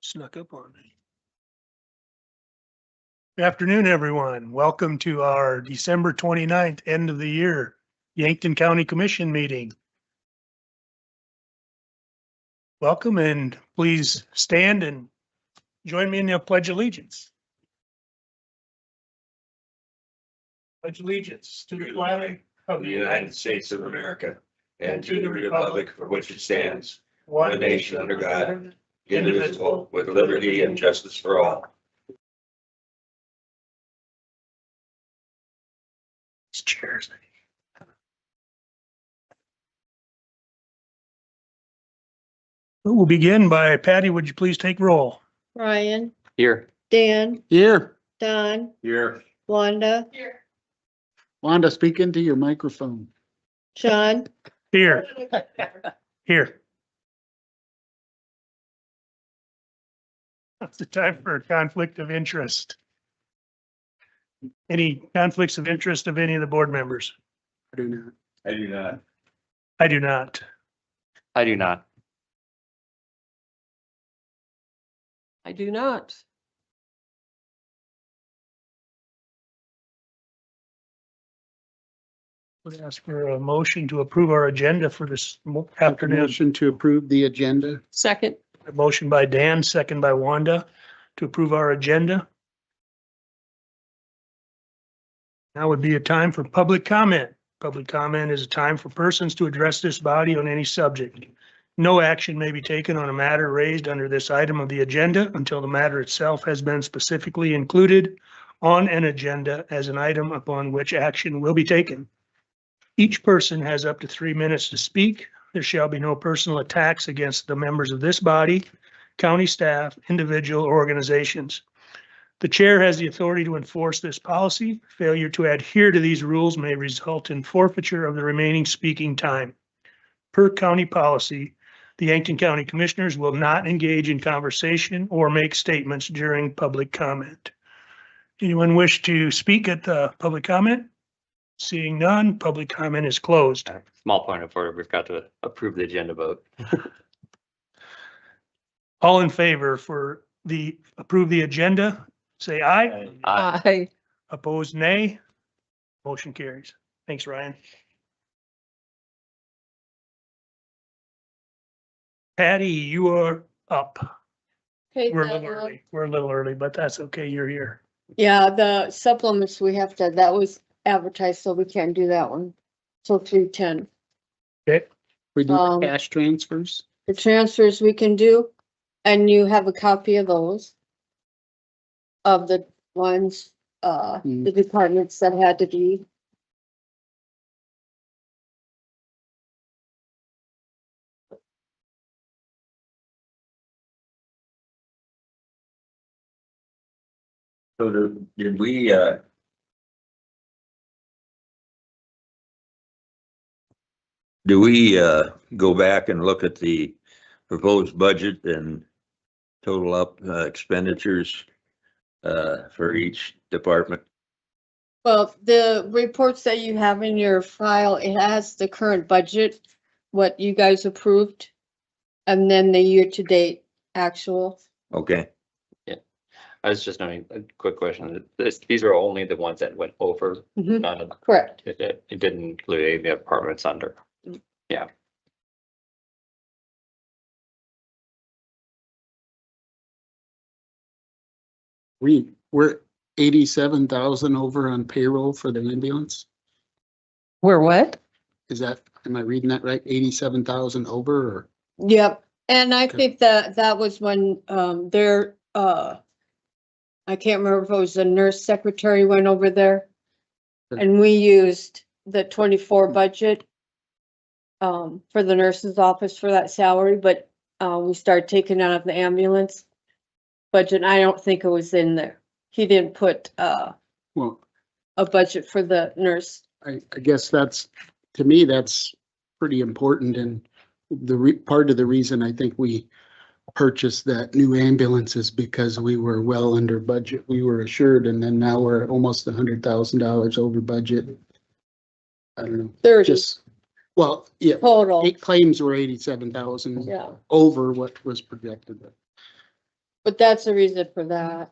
Snuck up on me. Good afternoon, everyone. Welcome to our December 29th, end of the year, Yankton County Commission meeting. Welcome, and please stand and join me in the Pledge of Allegiance. Pledge allegiance to the flag of the United States of America and to the republic for which it stands, one nation under God, indivisible, with liberty and justice for all. Cheers. We'll begin by Patty. Would you please take roll? Ryan, Here. Dan, Here, Don, Here. Wanda, Wanda, speak into your microphone. Sean. Here. Here. That's the time for a conflict of interest. Any conflicts of interest of any of the board members? I do not. I do not. I do not. I do not. I do not. Would ask for a motion to approve our agenda for this afternoon. Motion to approve the agenda. Second. A motion by Dan, second by Wanda to approve our agenda. Now would be a time for public comment. Public comment is a time for persons to address this body on any subject. No action may be taken on a matter raised under this item of the agenda until the matter itself has been specifically included on an agenda as an item upon which action will be taken. Each person has up to 3 minutes to speak. There shall be no personal attacks against the members of this body, county staff, individual, or organizations. The chair has the authority to enforce this policy. Failure to adhere to these rules may result in forfeiture of the remaining speaking time. Per county policy, the Yankton County Commissioners will not engage in conversation or make statements during public comment. Anyone wish to speak at the public comment? Seeing none, public comment is closed. Small point of order, we've got to approve the agenda vote. All in favor for the approve the agenda, say aye. Aye. Opposed, nay. Motion carries. Thanks, Ryan. Patty, you are up. Okay, We're a little early. We're a little early, but that's okay. You're here. yeah, the supplements we have to, that was advertised, so we can't do that one. So 3:10. Okay. We do Um, cash transfers. The transfers we can do, and you have a copy of those. Of the ones, the departments that had to be. So did we, do we, go back and look at the proposed budget and total up expenditures for each department? Well, the reports that you have in your file, it has the current budget, what you guys approved. And then the year-to-date actual. Okay, I was just knowing, a quick question. These are only the ones that went over, Mhm. none of, Correct. it didn't include any of the departments under. Yeah. We're 87,000 over on payroll for the ambulance. We're what? Is that, am I reading that right? 87,000 over or? Yep, and I Okay. think that was when, I can't remember if it was the nurse secretary went over there. Okay. And we used the 24 budget. For the nurse's office for that salary, but, we started taking out of the ambulance. Budget, I don't think it was in there. He didn't put, Well, a budget for the nurse. I guess that's, to me, that's pretty important. And part of the reason I think we purchased that new ambulance is because we were well under budget. We were assured, and then now we're almost $100,000 over budget. I don't know, 30 just, well, yeah, total, 8 claims were 87,000 yeah. over what was projected. But that's the reason for that.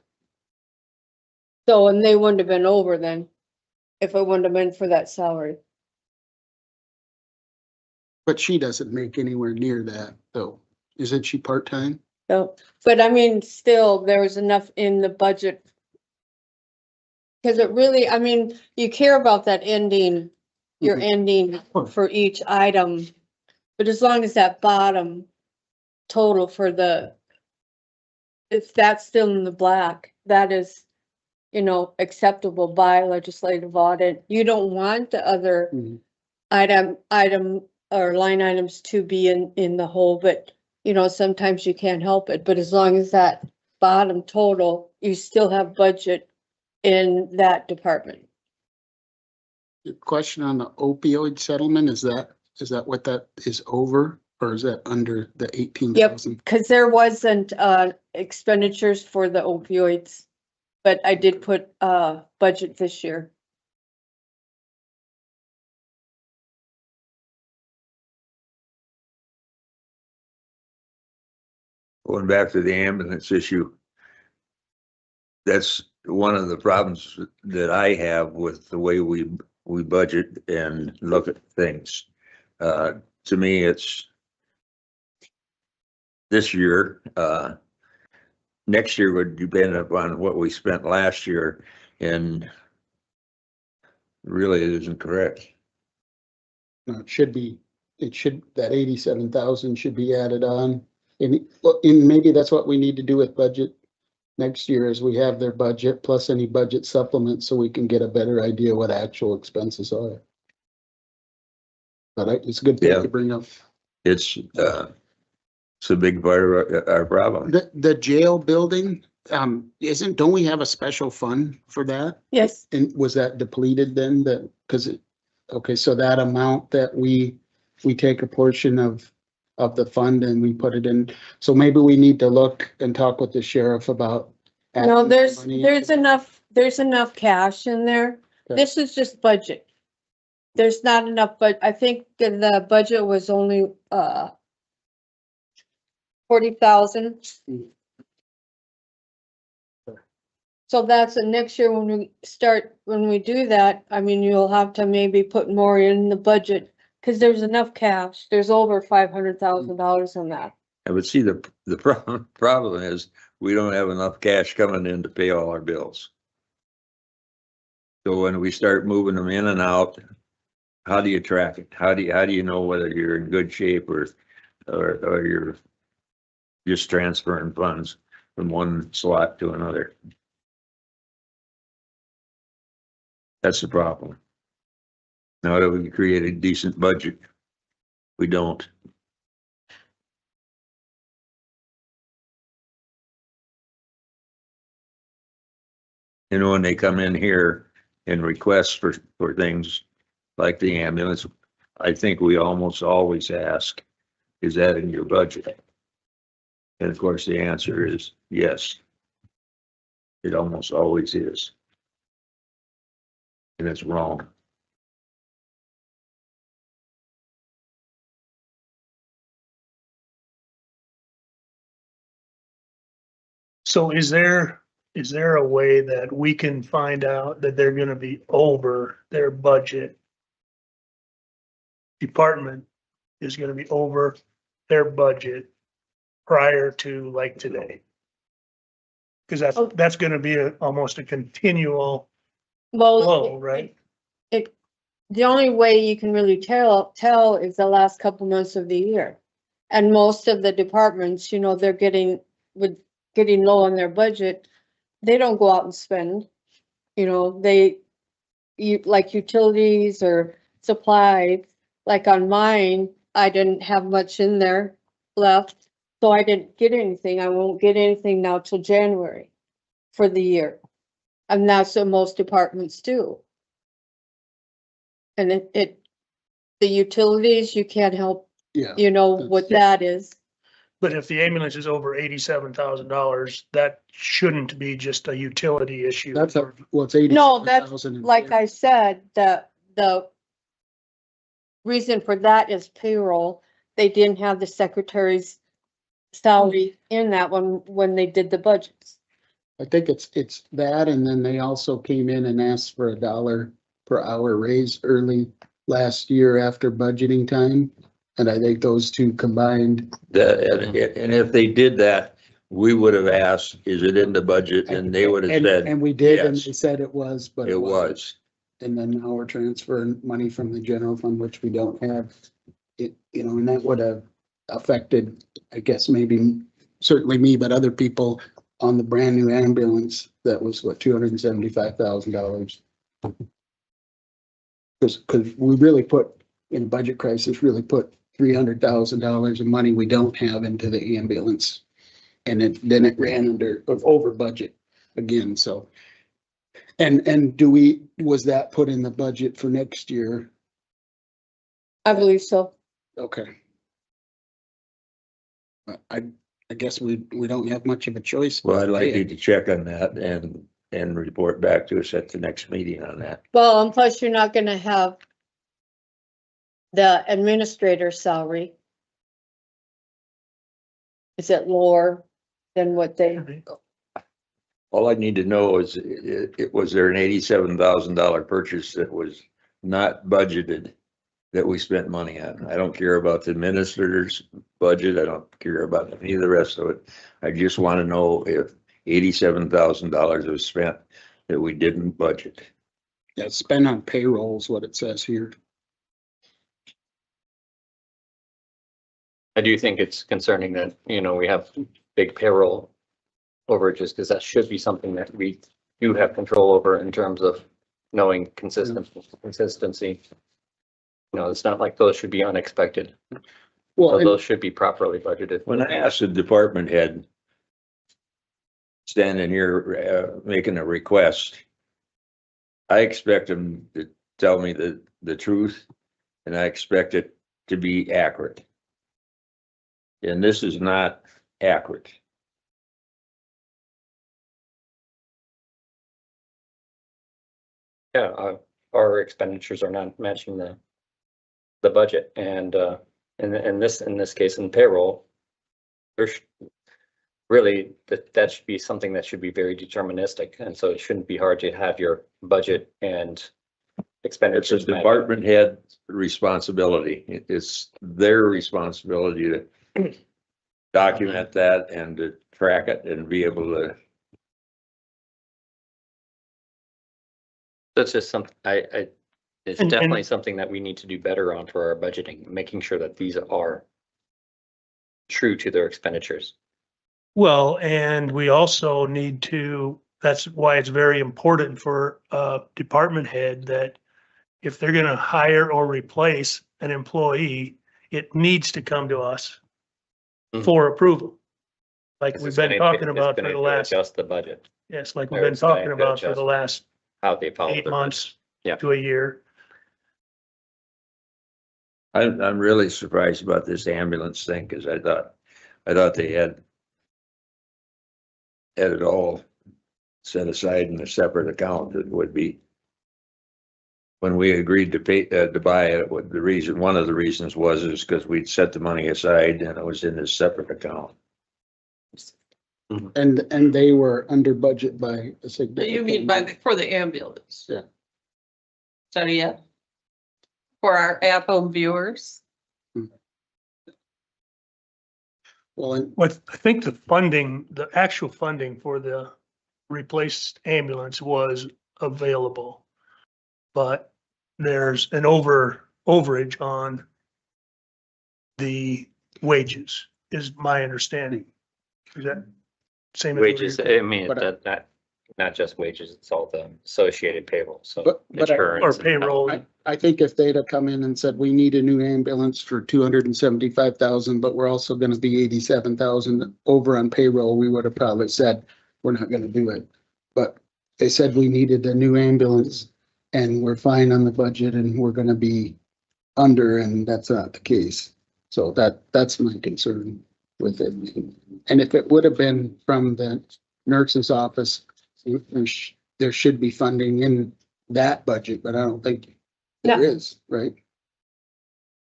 So, and they wouldn't have been over then, if it wouldn't have been for that salary. But she doesn't make anywhere near that, though. Isn't she part-time? So, but I mean, still, there was enough in the budget. Cause it really, I mean, you care about that ending, your Mhm. ending for each item. But as long as that bottom total for the, if that's still in the black, that is, you know, acceptable by legislative audit. You don't want the other Mhm. item or line items to be in the hole, but you know, sometimes you can't help it. But as long as that bottom total, you still have budget in that department. The question on the opioid settlement, is that what that is over? Or is that under the 18,000? Cause there wasn't expenditures for the opioids, but I did put budget this year. Going back to the ambulance issue. That's one of the problems that I have with the way we budget and look at things. To me, it's this year, next year would depend upon what we spent last year, and really it isn't correct. No, that 87,000 should be added on. And maybe that's what we need to do with budget next year, is we have their budget plus any budget supplements, so we can get a better idea what actual expenses are. But it's a good thing Yeah. to bring up. It's a big part of our problem. The jail building, don't we have a special fund for that? Yes, And was that depleted then? Okay, so that amount that we take a portion of the fund and we put it in. So maybe we need to look and talk with the sheriff about. no, adding money there's into- there's enough cash in there. Okay. This is just budget. There's not enough, but I think the budget was only 40,000. Mm. So that's next year when we do that, I mean, you'll have to maybe put more in the budget. Cause there's enough cash. There's over $500,000 in that. I would see the problem is we don't have enough cash coming in to pay all our bills. So when we start moving them in and out, how do you track it? How do you know whether you're in good shape or you're just transferring funds from one slot to another? That's the problem. Now that we create a decent budget, we don't. And when they come in here and request for things like the ambulance, I think we almost always ask, is that in your budget? And of course, the answer is yes. It almost always is. And it's wrong. So is there a way that we can find out that they're gonna be over their budget? Department is gonna be over their budget prior to like today? Cause Oh. that's gonna be almost a continual Well, flow, right? the only way you can really tell is the last couple months of the year. And most of the departments, you know, they're getting low on their budget. They don't go out and spend, you know, like utilities or supplies, like on mine, I didn't have much in there left. So I didn't get anything. I won't get anything now till January for the year. And that's what most departments do. And the utilities, you can't help, Yeah, you know, what that is. But if the ambulance is over $87,000, that shouldn't be just a utility issue. that's what's 80. No, that's, like I said, the reason for that is payroll. They didn't have the secretaries salary in that one when they did the budgets. I think it's that, and then they also came in and asked for $1 per hour raise early last year after budgeting time. And I think those two combined, And if they did that, we would have asked, is it in the budget? And they would have said, and we did, and yes. they said it was, but it wasn't. was. And then now we're transferring money from the general fund, which we don't have. It, and that would have affected, I guess, maybe certainly me, but other people on the brand new ambulance. That was what, $275,000. Because we really put, in a budget crisis, really put $300,000 of money we don't have into the ambulance. And then it ran over budget again, so. And was that put in the budget for next year? I believe so. Okay. I guess we don't have much of a choice. Well, I'd like you to check on that and report back to us at the next meeting on that. Well, and plus you're not gonna have the administrator's salary. Is it lower than what they, All I need to know is, was there an $87,000 purchase that was not budgeted that we spent money on? I don't care about the minister's budget. I don't care about any of the rest of it. I just want to know if $87,000 was spent that we didn't budget. Yeah, spend on payroll is what it says here. I do think it's concerning that, we have big payroll overages, because that should be something that we do have control over in terms of knowing consistency. It's not like those should be unexpected. Well, So those should be properly budgeted. When I asked the department head standing here, making a request, I expect him to tell me the truth, and I expect it to be accurate. And this is not accurate. Yeah, our expenditures are not matching the budget, and in this case, in payroll, there's really, that should be something that should be very deterministic, and so it shouldn't be hard to have your budget and It's a expenditures match. department head responsibility. It's their responsibility to document that and to track it and be able to. That's just something it's And- definitely something that we need to do better on for our budgeting, making sure that these are true to their expenditures. Well, and we also need to, that's why it's very important for a department head that if they're gonna hire or replace an employee, it needs to come to us Mhm. for approval. Like This we've is been gonna- talking it's about for gonna the last, Adjust the budget, yes, like we've or been it's gonna talking about for the adjust last how they follow 8 their months Yeah. to a year. I'm really surprised about this ambulance thing, because I thought they had it all set aside in a separate account. It would be. When we agreed to pay, to buy it, what the reason, one of the reasons is because we'd set the money aside and it was in this separate account. And they were under budget by a significant. You mean for the ambulance? Yeah. Is that it? For our at-home viewers? Well, and What, I think the funding, the actual funding for the replaced ambulance was available. But there's an overage on the wages, is my understanding. Is that same? as what wages. you're- I mean, But, not just wages, it's all the associated payroll, so But- but I- Or insurance. and payroll. I think if they'd have come in and said, we need a new ambulance for 275,000, but we're also gonna be 87,000 over on payroll, we would have probably said, we're not gonna do it. But they said we needed a new ambulance and we're fine on the budget and we're gonna be under, and that's not the case. So that's my concern with it. And if it would have been from the nurse's office, there should be funding in that budget, but I don't think there No. is, right?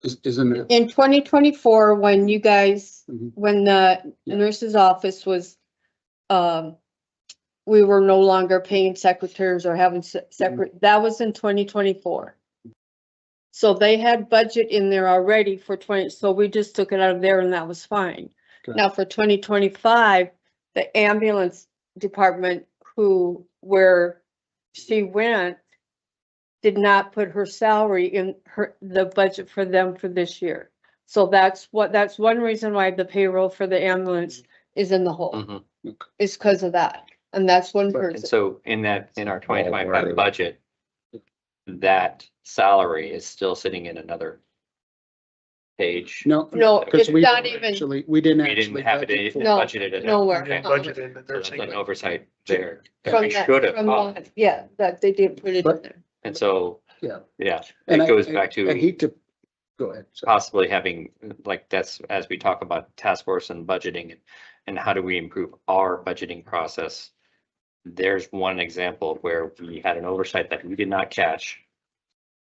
Isn't it? In 2024, when you guys, Mhm. when the Yeah. nurse's office was, we were no longer paying secretaries or having separate, that was in 2024. So they had budget in there already for 20, so we just took it out of there and that was fine. Okay. Now for 2025, the ambulance department where she went did not put her salary in the budget for them for this year. So that's one reason why the payroll for the ambulance is in the hole, Mhm. is because of that. And that's one And person. so in our twenty part of twenty-five it. budget, that salary is still sitting in another page. No. No, Because it's we not don't even, actually, we didn't We didn't actually have it budget for No, budgeted. in nowhere. there. And Okay. budgeted in the So that's nursing. an oversight there. from We that, should have from caught. that, yeah, that they didn't put it in But- there. And so, Yeah. yeah, And it I- goes I- back I to hate to, go ahead. sorry. possibly having, like, that's, as we talk about task force and budgeting and how do we improve our budgeting process? There's one example where we had an oversight that we did not catch.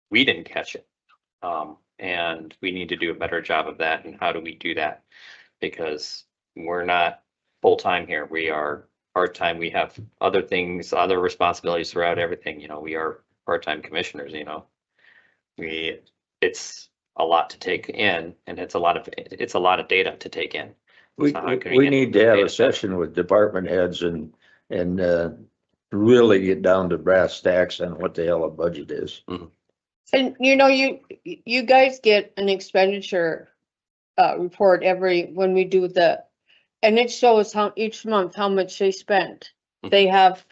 We didn't catch it. And we need to do a better job of that. And how do we do that? Because we're not full-time here. We are part-time. We have other things, other responsibilities throughout everything. You know, we are part-time commissioners, you know. It's a lot to take in and it's a lot of data to take in. We, So how can we handle need to have data a session with department heads and really get down to brass tacks on what the hell a budget is. And you know, you guys get an expenditure report when we do and it shows each month how much they spent. Mhm. They have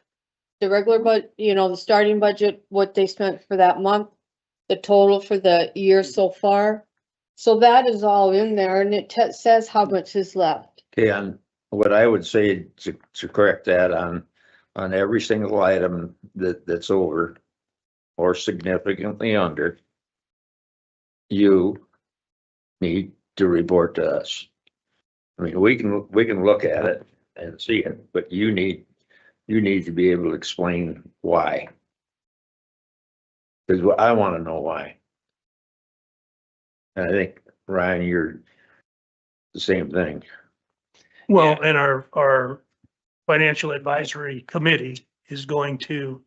the regular the starting budget, what they spent for that month, the total for the year so far. So that is all in there and it says how much is left. Okay, and what I would say to correct that on every single item that's over or significantly under, you need to report to us. I mean, we can look at it and see it, but you need to be able to explain why. Because I want to know why. And I think, Ryan, you're the same thing. Well, and our financial advisory committee is going to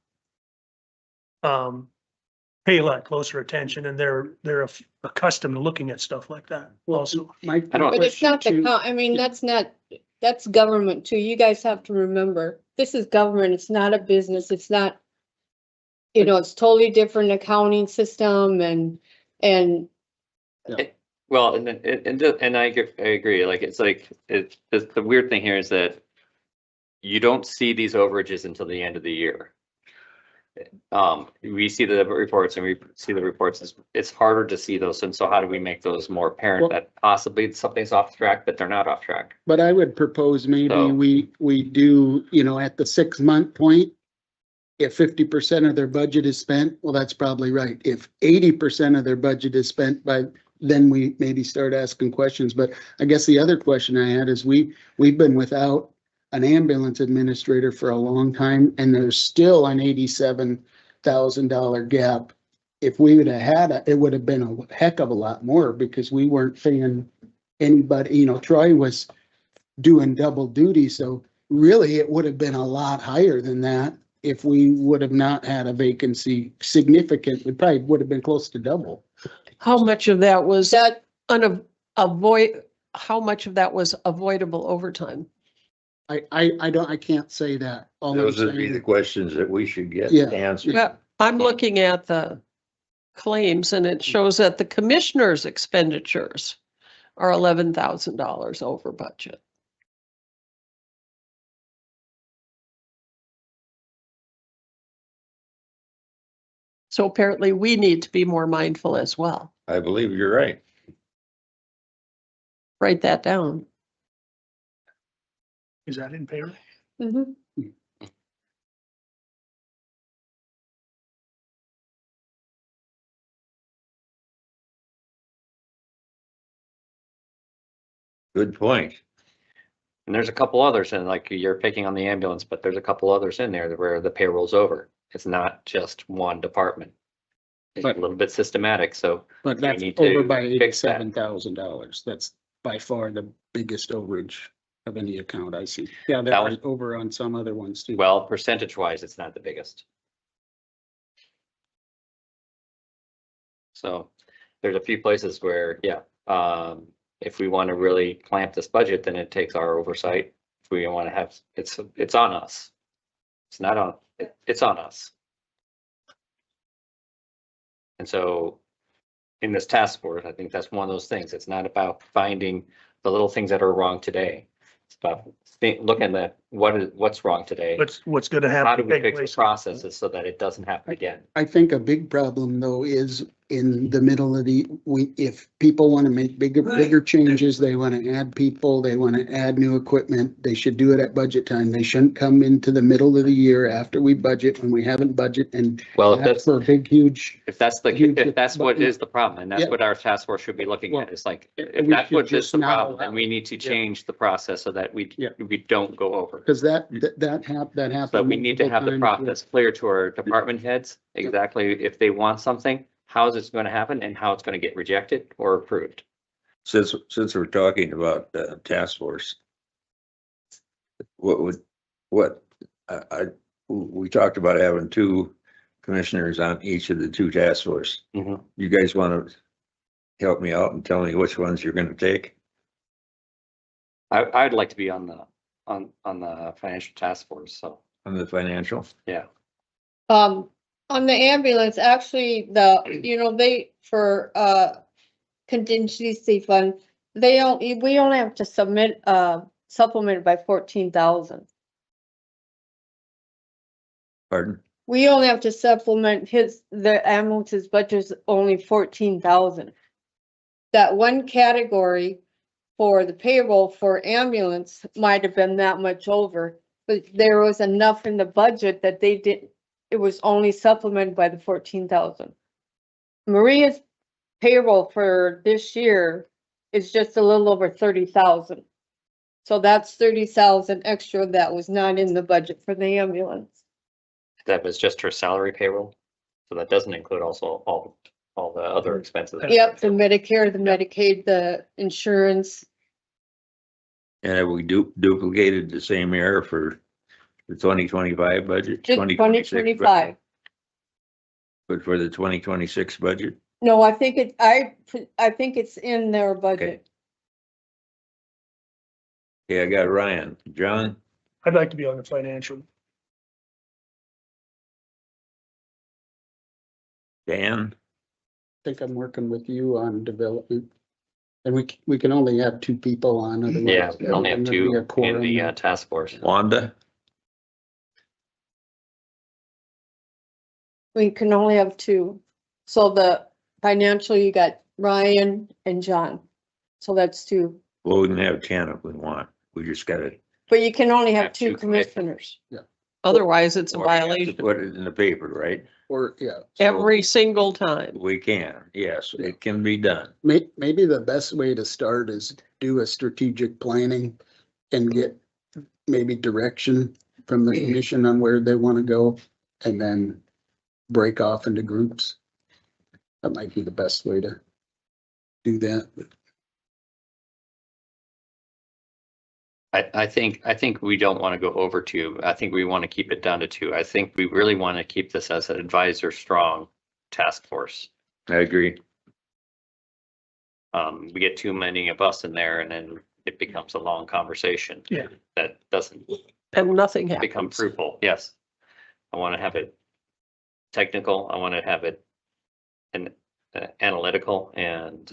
pay a lot closer attention and they're accustomed to looking at stuff like that also. My I don't- But it's not question too- I mean, that's government too. You guys have to remember, this is government. It's not a business. It's not, it's totally different accounting system and Well, and I agree, like, the weird thing here is that you don't see these overages until the end of the year. We see the reports and it's harder to see those. And so how do we make those more apparent Well- that possibly something's off track, but they're not off track? But I would propose maybe So- we do, at the 6-month point, if 50% of their budget is spent, well, that's probably right. If 80% of their budget is spent then we maybe start asking questions. But I guess the other question I had is we've been without an ambulance administrator for a long time and there's still an $87,000 gap. If we would have had it would have been a heck of a lot more because we weren't paying anybody, Troy was doing double duty. So really it would have been a lot higher than that if we would have not had a vacancy significant. It probably would have been close to double. How much of that was that, how much of that was avoidable overtime? I can't say that. All I'm Those would be saying- the questions that we should get Yeah. answered. Yeah, I'm looking at the claims and it shows that the commissioner's expenditures are $11,000 over budget. So apparently we need to be more mindful as well. I believe you're right. Write that down. Is that in payroll? mhm. Good point. And there's a couple others, and like you're picking on the ambulance, but there's a couple others in there where the payroll's over. It's not just one department. a little bit systematic, so But we that's need to over by fix that. $87,000. That's by far the biggest overage of any account I see. Yeah, there That was one- over on some other ones too. well, percentage wise, it's not the biggest. So there's a few places where, yeah, if we want to really clamp this budget, then it takes our oversight. If we want to have, it's on us. It's not on, it's on us. And so in this task force, I think that's one of those things. It's not about finding the little things that are wrong today. It's about looking at what's wrong today. What's gonna How have do to we take fix the place? processes so that it doesn't happen again? I think a big problem though is in the middle of if people want to make bigger changes, they want to add people, they want to add new equipment, they should do it at budget time. They shouldn't come into the middle of the year after we budget, when we haven't budget and Well, if ask that's, for a big, huge. if that's the, Huge, if that's what but- is the problem, and that's Yeah. what our task force should be looking Well, at, it's like, we if that's should what is just the not problem, then allow we it. need to Yeah. change the process so that we Yeah. don't go over. Because that happened. So we need to have the multiple times. process clear to our department heads, exactly if they want something, how is it going to happen and how it's going to get rejected or approved. Since we're talking about task force, we talked about having two commissioners on each of the two task force. Mhm. You guys want to help me out and tell me which ones you're going to take? I'd like to be on the financial task force, so, On the financial? yeah. On the ambulance, actually, they, for, contingency fund, we only have to submit, supplement it by 14,000. Pardon? We only have to supplement the ambulance's budget is only 14,000. That one category for the payroll for ambulance might have been that much over, but there was enough in the budget that it was only supplemented by the 14,000. Maria's payroll for this year is just a little over 30,000. So that's 30,000 extra that was not in the budget for the ambulance. That was just her salary payroll, so that doesn't include also all the other expenses. Yep, the Medicare, the Medicaid, the insurance. And have we duplicated the same error for the 2025 budget? Just 2025. But for the 2026 budget? No, I think it's in their budget. Okay, I got Ryan. John? I'd like to be on the financial. Dan? I think I'm working with you on development. And we can only have two people on. otherwise Yeah, we only have there'd be two a in quorum. the task force. Wanda? We can only have two. So the financial, you got Ryan and John. So that's two. Well, we can have 10 if we want. We just gotta. But you can only have Have two two commissioners. commissioners. Otherwise, it's a or we have to violation Put it in the paper, right? Or, yeah. every single time. We can, yes, it can be done. Maybe the best way to start is do a strategic planning and get maybe direction from the commission on where they want to go and then break off into groups. That might be the best way to do that. I think we don't want to go over two. I think we want to keep it down to two. I think we really want to keep this as an advisor strong task force. I agree. We get too many of us in there and then it becomes a long conversation. Yeah. That doesn't And nothing become happens. fruitful. Yes. I want to have it technical. I want to have it analytical and,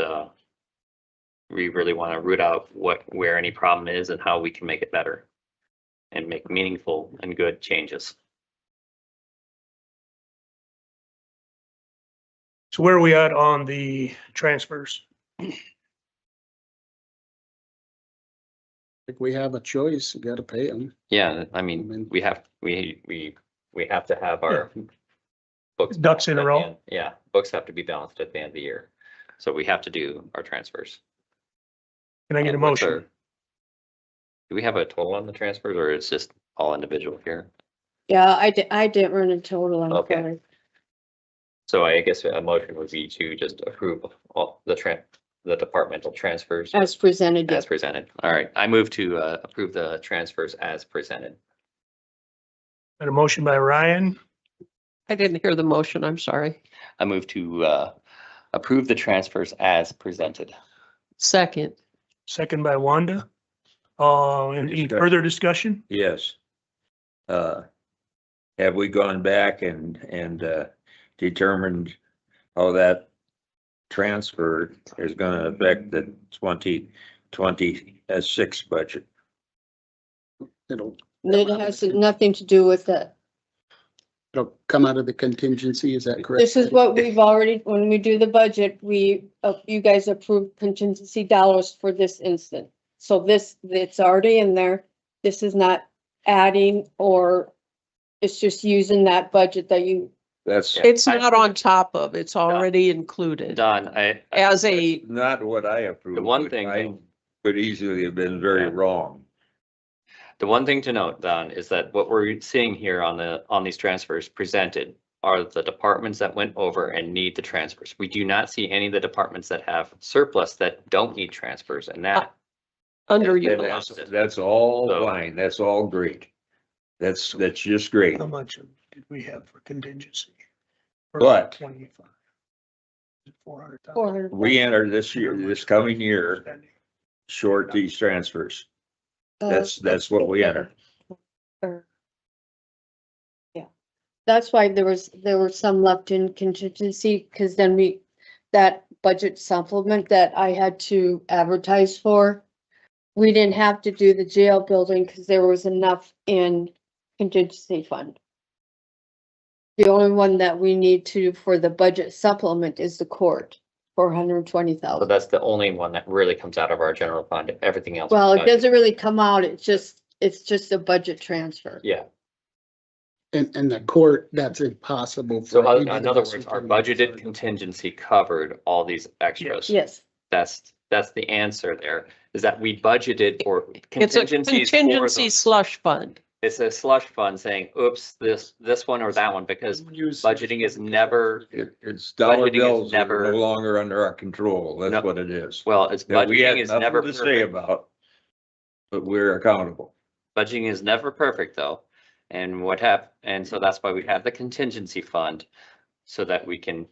we really want to root out where any problem is and how we can make it better and make meaningful and good changes. So where are we at on the transfers? If we have a choice, we gotta pay them. Yeah, I mean, we have to have our books. Ducks in a balanced at the row? end. Yeah, books have to be balanced at the end of the year. So we have to do our transfers. Can I get a What's our- motion? Do we have a total on the transfers or is just all individual here? Yeah, I didn't run a total, I'm Okay. sorry. So I guess a motion would be to just approve all the departmental transfers As presented, as yes. presented. All right, I move to approve the transfers as presented. Got a motion by Ryan, I didn't hear the motion, I'm sorry. I move to approve the transfers as presented. Second, second by Wanda. Any further discussion? Yes. Have we gone back and determined how that transfer is gonna affect the 2026 budget? It'll It has nothing to do with that. come out of the contingency, is that correct? This is what we've already, when we do the budget, you guys approve contingency dollars for this instant. So it's already in there. This is not adding or it's just using that budget that you, That's it's not on top of, it's already included Don, as a, not what I approved. The one thing I though- could easily have been very Yeah. wrong. the one thing to note, Don, is that what we're seeing here on these transfers presented are the departments that went over and need the transfers. We do not see any of the departments that have surplus that don't need transfers, and that And underutilized. that's all So- fine, that's all great. That's just great. How much did we have for contingency? For But- 25. 400,000. 400. We enter this year, this coming year, short these transfers. That's what we enter. Yeah, that's why there was some left in contingency, because then that budget supplement that I had to advertise for, we didn't have to do the jail building because there was enough in contingency fund. The only one that we need to for the budget supplement is the court, so 420,000. that's the only one that really comes out of our general fund. Everything else. Well, is it budget. doesn't really come out, it's just a budget transfer. Yeah, And the court, that's impossible. so for any in of other us words, who our can- budgeted contingency covered all these extras. Yes, That's the answer there, is that we budgeted for It's a contingencies. for contingency those- slush fund. It's a slush fund saying, oops, this one or that one, because budgeting is never, It's dollar Budgeting is bills that never- are no longer under our control. No. That's what it is. well, it's That we had budgeting is never nothing to say perfect. about, but we're accountable. Budgeting is never perfect though. And and so that's why we have the contingency fund, so that we can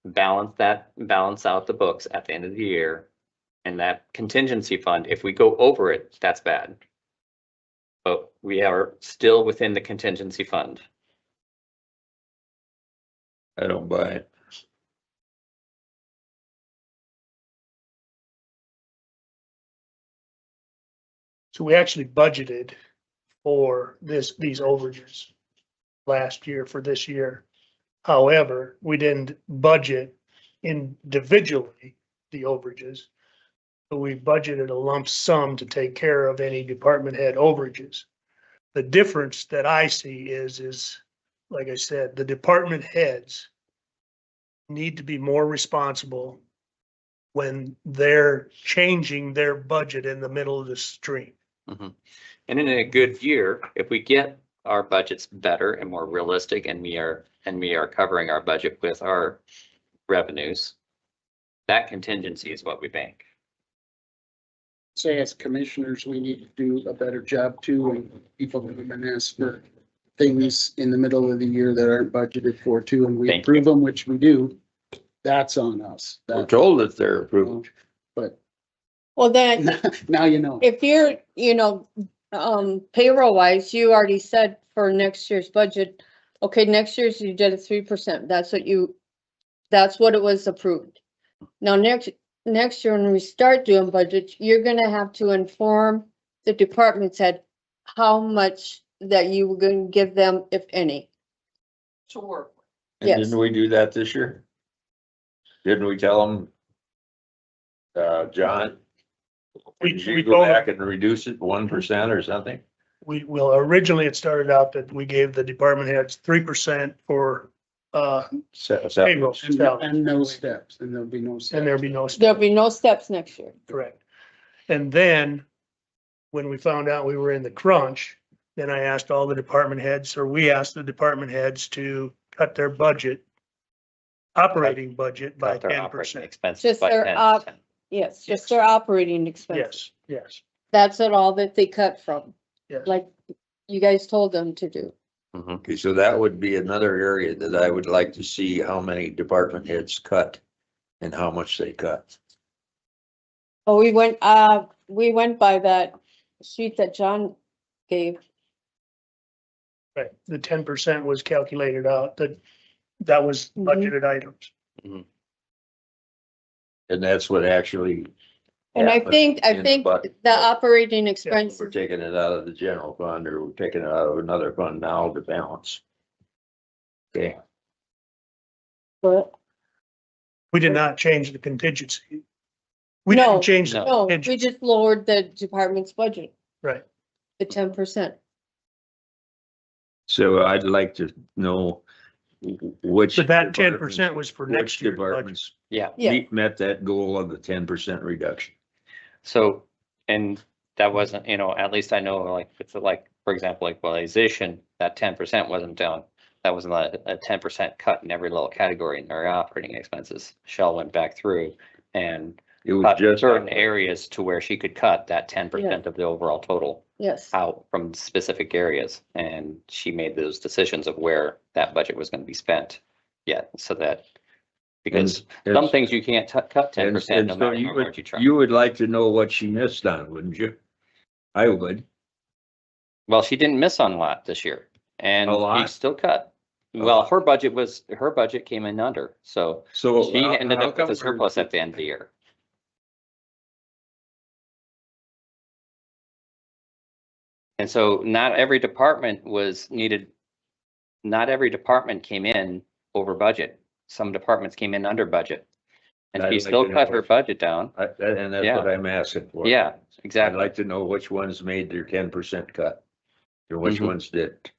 balance out the books at the end of the year. And that contingency fund, if we go over it, that's bad. But we are still within the contingency fund. I don't buy it. So we actually budgeted for these overages last year for this year. However, we didn't budget individually the overages. But we budgeted a lump sum to take care of any department head overages. The difference that I see is, like I said, the department heads need to be more responsible when they're changing their budget in the middle of the stream. And in a good year, if we get our budgets better and more realistic, and we are covering our budget with our revenues, that contingency is what we bank. Say as commissioners, we need to do a better job too, and people have been asked for things in the middle of the year that aren't budgeted for too, and we Thank approve them, which we do. That's on us. We're told that they're approved. But well then, now you know. if you're, payroll wise, you already said for next year's budget, okay, next year's you did a 3%. That's what it was approved. Now, next year, when we start doing budgets, you're gonna have to inform the department head how much that you were gonna give them, if any. To work. And Yes. didn't we do that this year? Didn't we tell them? John, We you go told them- back and reduce it 1% or something? Well, originally it started out that we gave the department heads 3% for, payroll. And no steps, and there'll be no steps. And there'd be no. There'll be no steps next year. Correct. And then, when we found out we were in the crunch, then I asked all the department heads, or we asked the department heads to cut their budget operating budget by cut their 10%. operating expenses Just by their 10%. Yes, Yes. just their operating expenses. Yes, yes, That's it all that they cut from, yes. like you guys told them to do. Mhm. Okay, so that would be another area that I would like to see how many department heads cut and how much they cut. Oh, we went by that sheet that John gave. Right, the 10% was calculated out, that was Mhm. budgeted items. And that's what actually. And I happened think in the budget. the operating We're expenses, taking it out of the general fund or we're taking it out of another fund now to balance. Okay, but We did not change the contingency. We No, didn't change the no, we contingency, just lowered the department's budget, right? the 10%. so I'd like to know which. But that departments- 10% was for which next year's budget. departments Yeah, Yeah. met that goal of the 10% reduction. so, and that wasn't, at least I know, like, it's like, for example, equalization, that 10% wasn't done. That was a 10% cut in every little category in their operating expenses. Shell went back through and It was cut just. certain areas to where she could cut that 10% of the overall total Yes, out from specific areas. And she made those decisions of where that budget was going to be spent yet, so that, because some things you can't cut 10% no so matter you how hard you would, try. you would like to know what she missed on, wouldn't you? I would. Well, she didn't miss on a lot this year, and A lot? she still cut. A Well, lot. her budget came in under, so So. she how- ended how up with come a surplus at the end of the year. And so not every department not every department came in over budget. Some departments came in under budget. And I'd she like still to know cut her which- budget down. And that's Yeah. what I'm asking for. Yeah, I'd exactly. like to know which ones made their 10% cut. Or which Mhm. ones did.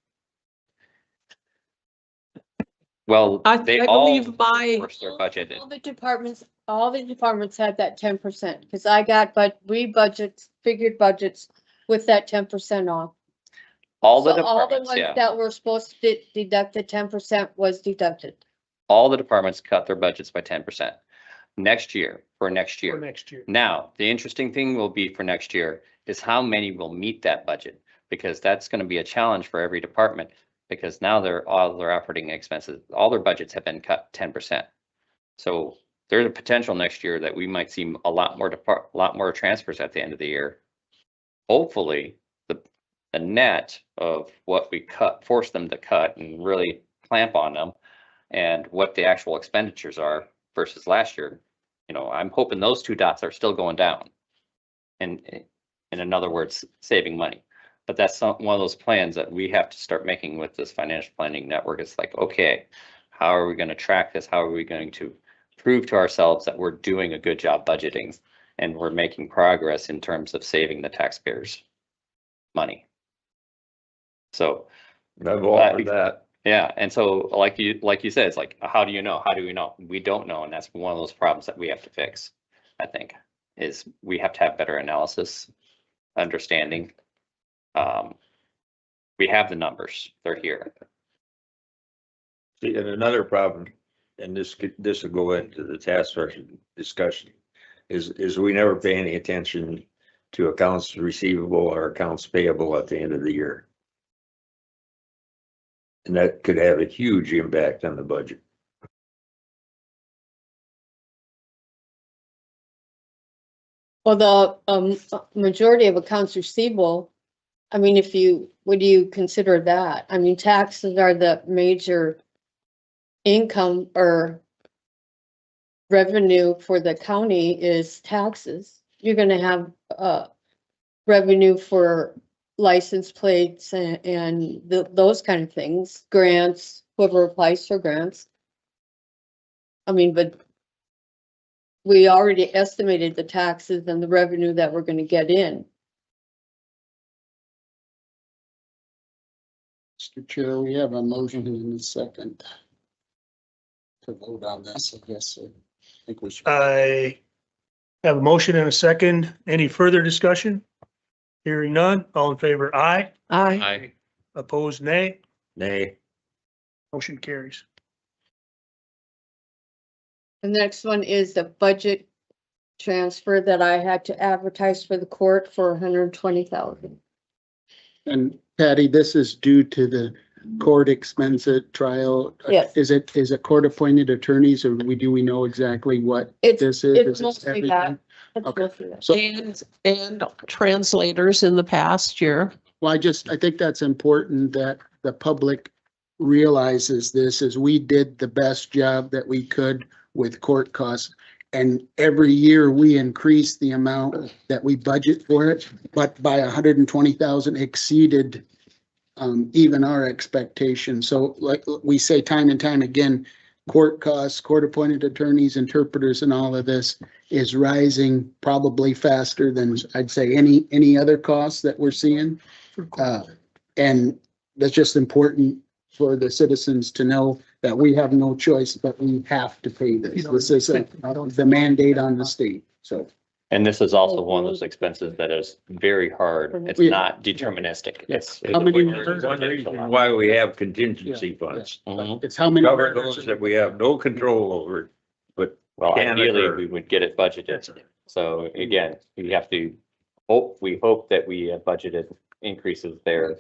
Well, I they all believe my, forced their budget. all the departments had that 10%, because I got, but figured budgets with that 10% off. All the So all the departments, ones yeah. that were supposed to deduct the 10% was deducted. All the departments cut their budgets by 10% for next year. For next year. Now, the interesting thing will be for next year is how many will meet that budget, because that's going to be a challenge for every department. Because now all their operating expenses, all their budgets have been cut 10%. So there's a potential next year that we might see a lot more transfers at the end of the year. Hopefully, the net of what we force them to cut and really clamp on them, and what the actual expenditures are versus last year, I'm hoping those two dots are still going down. And in other words, saving money. But that's one of those plans that we have to start making with this financial planning network. It's like, okay, how are we going to track this? How are we going to prove to ourselves that we're doing a good job budgeting and we're making progress in terms of saving the taxpayers' money? So, I've offered that. yeah, and so like you said, it's like, how do you know? How do we know? We don't know, and that's one of those problems that we have to fix, I think, is we have to have better analysis, understanding. We have the numbers, they're here. See, and another problem, and this will go into the task force discussion, is we never pay any attention to accounts receivable or accounts payable at the end of the year. And that could have a huge impact on the budget. Well, the majority of accounts receivable, I mean, would you consider that? I mean, taxes are the major income or revenue for the county is taxes. You're gonna have revenue for license plates and those kind of things, grants, whoever applies for grants. I mean, but we already estimated the taxes and the revenue that we're gonna get in. Mr. Chair, we have a motion in a second to vote on this, I guess. I think we should. I have a motion and a second. Any further discussion? Hearing none. All in favor, aye. I, Opposed, nay. Nay. Motion carries. The next one is the budget transfer that I had to advertise for the court for 120,000. And Patty, this is due to the court expense at trial. Yes. Is it court appointed attorneys or do we know exactly what It's, this is? it's Is it mostly that. everything? It's Okay. mostly that. So, And translators in the past year. well, I think that's important that the public realizes this is we did the best job that we could with court costs. And every year we increase the amount that we budget for it, but by 120,000 exceeded even our expectations. So like we say time and time again, court costs, court appointed attorneys, interpreters, and all of this is rising probably faster than I'd say any other costs that we're seeing. And that's just important for the citizens to know that we have no choice, but we have to pay this. This is the mandate on the state, so. And this is also one of those expenses that is very hard. It's Yeah. not deterministic. It's. How many- One reason why we have contingency funds. Mhm. It's how many. Cover those that we have no control over, but Well, Can ideally, occur. we would get it budgeted. So again, we have to we hope that we budgeted increases there.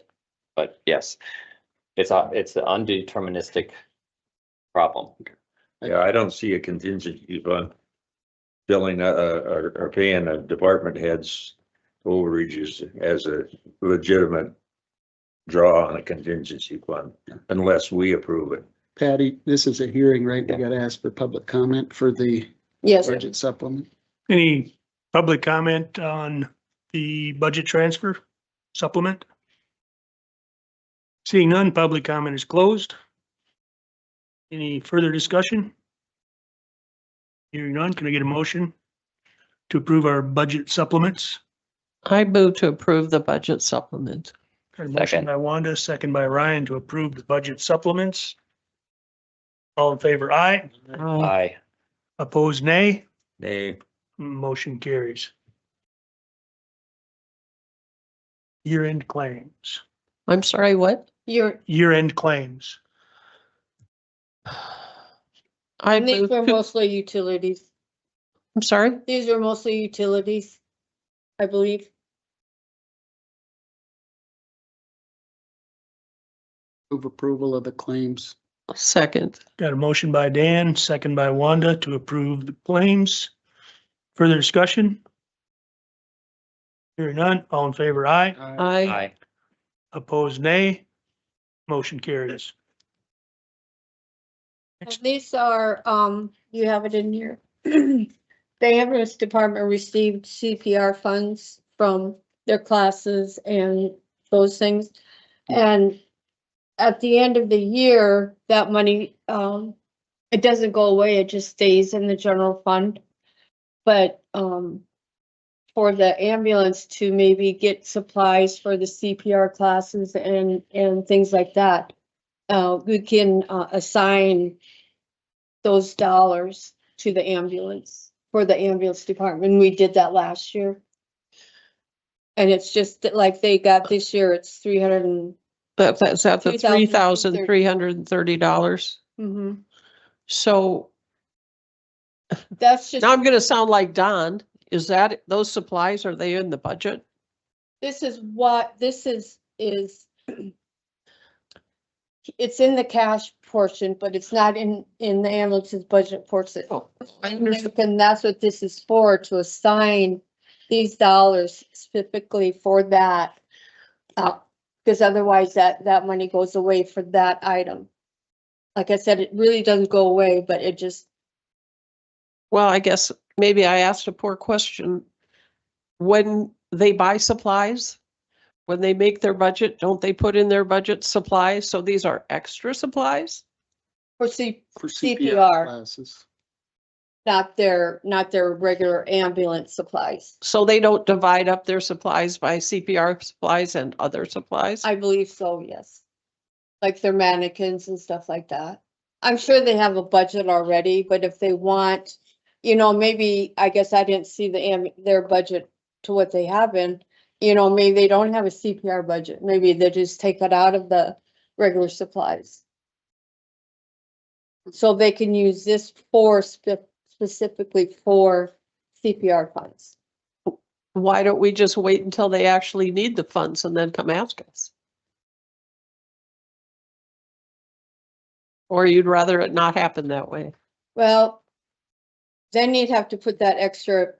But yes, it's an undeterministic problem. yeah, I don't see a contingency fund billing, or paying the department heads overages as a legitimate draw on a contingency fund unless we approve it. Patty, this is a hearing, right? We gotta ask for public comment for the Yes, budget supplement. Any public comment on the budget transfer supplement? Seeing none, public comment is closed. Any further discussion? Hearing none, can I get a motion to approve our budget supplements? I move to approve the budget supplement. Got a motion Second. by Wanda, second by Ryan to approve the budget supplements. All in favor, aye. Aye. Opposed, nay. Nay, Motion carries. Year-end claims. I'm sorry, what? Year-end claims. I and these move were to, mostly utilities. I'm sorry, These are mostly utilities, I believe. Move approval of the claims. second. Got a motion by Dan, second by Wanda to approve the claims. Further discussion? Hearing none, all in favor, aye. I, Aye. Opposed, nay. Motion carries. And these are, you have it in here. The ambulance department received CPR funds from their classes and those things. And at the end of the year, that money, it doesn't go away, it just stays in the general fund. But, for the ambulance to maybe get supplies for the CPR classes and things like that, we can, assign those dollars to the ambulance, for the ambulance department. We did that last year. And it's just that like they got this year, it's 300 and, that's at the $3,330. $3,330. So that's just, now I'm gonna sound like Don. Is that, those supplies, are they in the budget? this is what, this is, it's in the cash portion, but it's not in the ambulance's budget portion. Oh, I understand. And that's what this is for, to assign these dollars specifically for that. Because otherwise that money goes away for that item. Like I said, it really doesn't go away, but it just, Well, I guess maybe I asked a poor question. When they buy supplies, when they make their budget, don't they put in their budget supplies? So these are extra supplies? for For CPR. classes. not their regular ambulance supplies. So they don't divide up their supplies by CPR supplies and other supplies? I believe so, yes. Like their mannequins and stuff like that. I'm sure they have a budget already, but if they want, maybe, I guess I didn't see their budget to what they have in. Maybe they don't have a CPR budget. Maybe they just take it out of the regular supplies. So they can use this for specifically for CPR funds. Why don't we just wait until they actually need the funds and then come ask us? Or you'd rather it not happen that way? Well, then you'd have to put that extra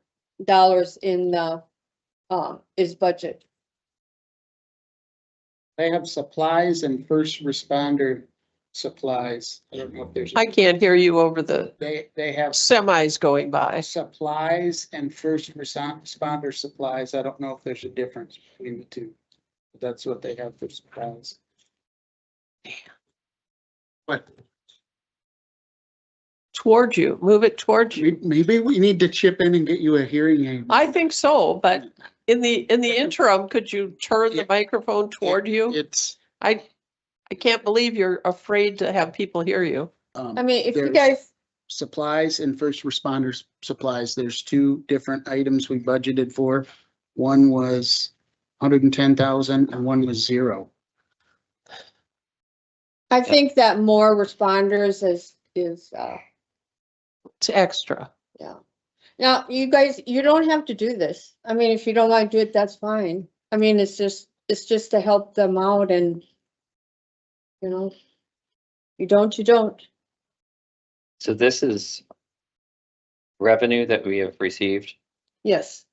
dollars in the, his budget. They have supplies and first responder supplies. I don't know if there's. I can't hear you over the They have semis going by. supplies and first responder supplies. I don't know if there's a difference between the two. But that's what they have for supplies. But Towards you, move it towards you. maybe we need to chip in and get you a hearing aid. I think so, but in the interim, could you turn the microphone toward you? It's, I can't believe you're afraid to have people hear you. I mean, if you there's guys, supplies and first responders supplies, there's two different items we budgeted for. One was 110,000 and one was 0. I think that more responders is, It's extra. yeah. Now, you guys, you don't have to do this. I mean, if you don't want to do it, that's fine. I mean, it's just to help them out and, you know, you don't. So this is revenue that we have received Yes,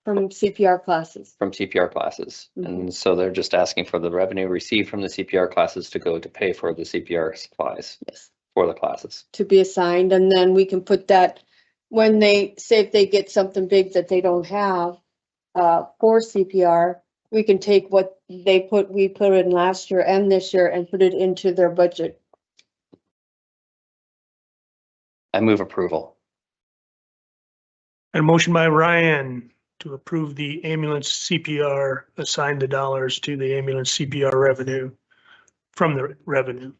from CPR classes. from CPR classes. And so they're just asking for the revenue received from the CPR classes to go to pay for the CPR supplies Yes. for the classes. To be assigned, and then we can put that, when they say if they get something big that they don't have, for CPR, we can take what we put in last year and this year and put it into their budget. I move approval. And a motion by Ryan to approve the ambulance CPR, assign the dollars to the ambulance CPR revenue from the revenue.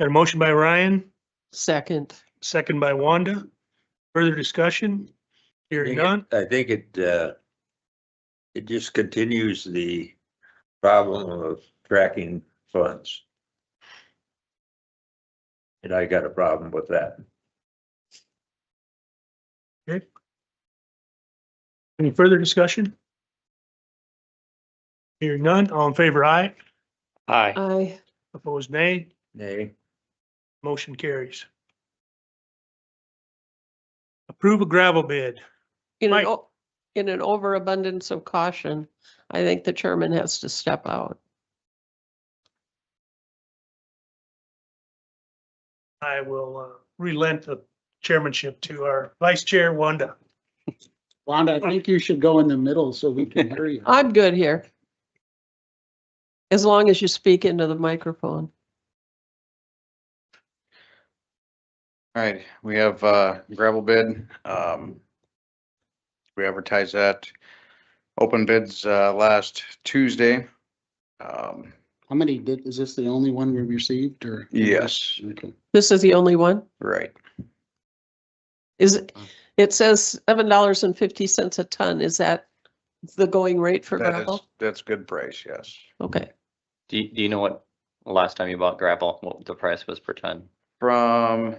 And a motion by Ryan, Second. second by Wanda. Further discussion? Hearing none. I think it just continues the problem of tracking funds. And I got a problem with that. Any further discussion? Hearing none, all in favor, aye. Aye. Opposed, nay. Nay, Motion carries. Approve a gravel bid. In Mike. an overabundance of caution, I think the chairman has to step out. I will relent the chairmanship to our vice chair, Wanda. Wanda, I think you should go in the middle so we can hear you. I'm good here. As long as you speak into the microphone. All right, we have gravel bid. We advertised that. Open bids last Tuesday. How many is this the only one we received or? Yes, Okay. This is the only one? right. It says $7.50 a ton. Is that the going rate for gravel? That's good price, yes. Okay. Do you know what, last time you bought gravel, what the price was per ton? From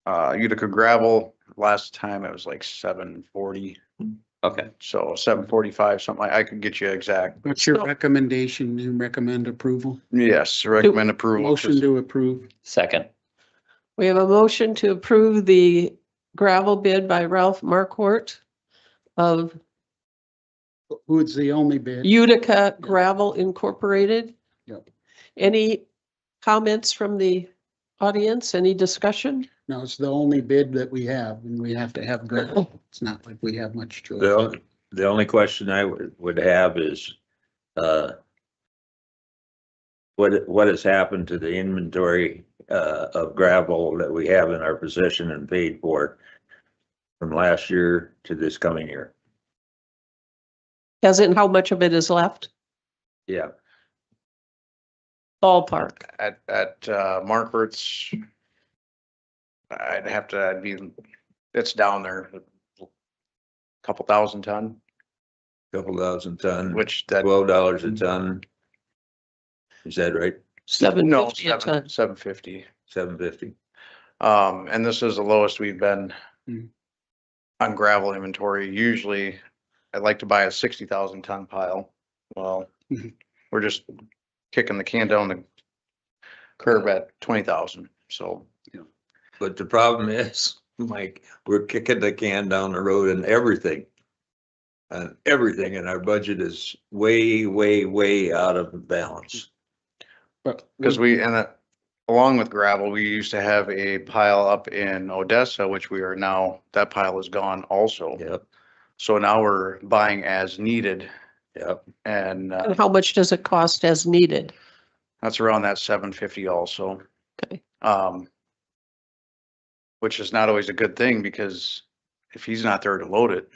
Utica gravel, last time it was like 740. Okay. So 745, something I could get you exact. What's your So- recommendation? You recommend approval? Yes, recommend approval. Motion to approve. Second. We have a motion to approve the gravel bid by Ralph Marquardt of Who's the only bid? Utica Gravel Incorporated. Yep. Any comments from the audience? Any discussion? No, it's the only bid that we have and we have to have gravel. It's not like we have much choice. the only question I would have is, what has happened to the inventory, of gravel that we have in our possession and paid for from last year to this coming year? As in how much of it is left? Yeah, Ballpark. At Markfort's, it's down there. A couple thousand ton, couple thousand ton, which that, $12 a ton. Is that right? $7.50 a ton. 750. 750. And this is the lowest we've been Mm. on gravel inventory. Usually I'd like to buy a 60,000 ton pile. Well, Mhm. we're just kicking the can down the curb at 20,000. So But the problem is, Mike, we're kicking the can down the road and everything. And everything in our budget is way, way, way out of balance. But because along with gravel, we used to have a pile up in Odessa, which we are now, that pile is gone also. Yep, So now we're buying as needed yep. and And how much does it cost as needed? that's around that 750 also. Okay. Which is not always a good thing because if he's not there to load it,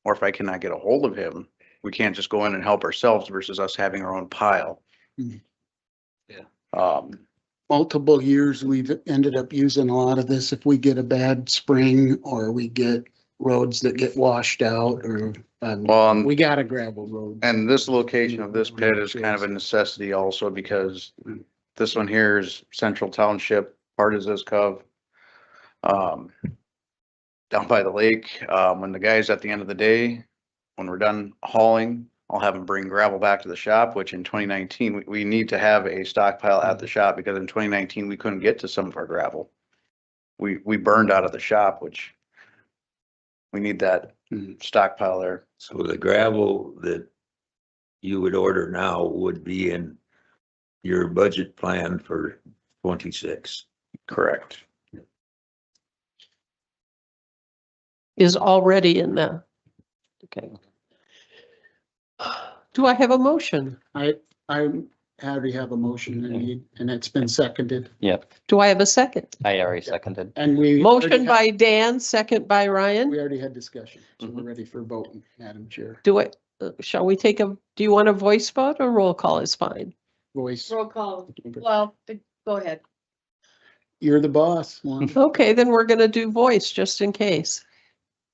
or if I cannot get a hold of him, we can't just go in and help ourselves versus us having our own pile. Mhm. Yeah. multiple years, we've ended up using a lot of this if we get a bad spring or we get roads that get washed out or, Well, we got a gravel road. and this location of this pit is kind of a necessity also because this one here is Central Township, part is this cove. Down by the lake, when the guys at the end of the day, when we're done hauling, I'll have them bring gravel back to the shop, which in 2019, we need to have a stockpile at the shop because in 2019, we couldn't get to some of our gravel. We burned out of the shop, which we need that stockpile there. So the gravel that you would order now would be in your budget plan for 26. Correct. Is already in there. Okay. Do I have a motion? I already have a motion and it's been seconded Do I have a second? I already seconded. and we. Motion already by Dan, second by had- Ryan. We already had discussion, so we're ready for voting, Madam Chair. Shall we take do you want a voice vote or roll call is fine? Voice, Roll call. Well, go ahead. you're the boss. Wanda. Okay, then we're gonna do voice just in case.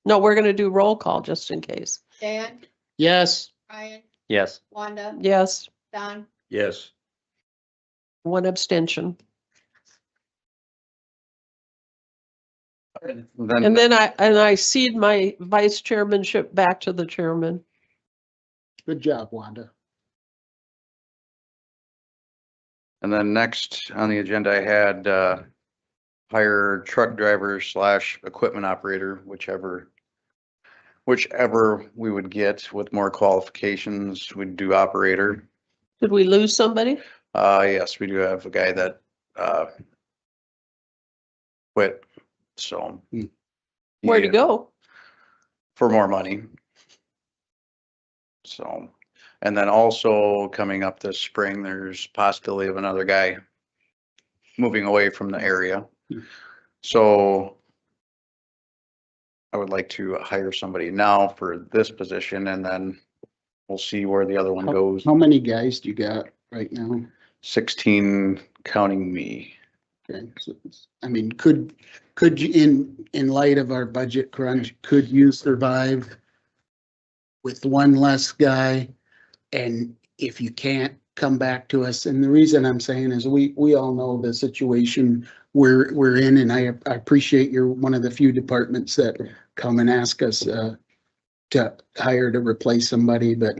No, we're gonna do roll call just in case. Dan, Yes, Ryan, Yes. Wanda, Yes, Don, Yes, one abstention. And then I cede my vice chairmanship back to the chairman. good job, Wanda. And then next on the agenda, I had, hire truck driver / equipment operator, whichever we would get with more qualifications, we'd do operator. Did we lose somebody? Yes, we do have a guy that, quit, so. Where'd he go? For more money. So, and then also coming up this spring, there's possibility of another guy moving away from the area. So I would like to hire somebody now for this position and then we'll see where the other one goes. How many guys do you got right now? 16 counting me. Okay, so, I mean, could you, in light of our budget crunch, could you survive with one less guy? And if you can't, come back to us. And the reason I'm saying is we all know the situation we're in, and I appreciate you're one of the few departments that come and ask us to hire to replace somebody, but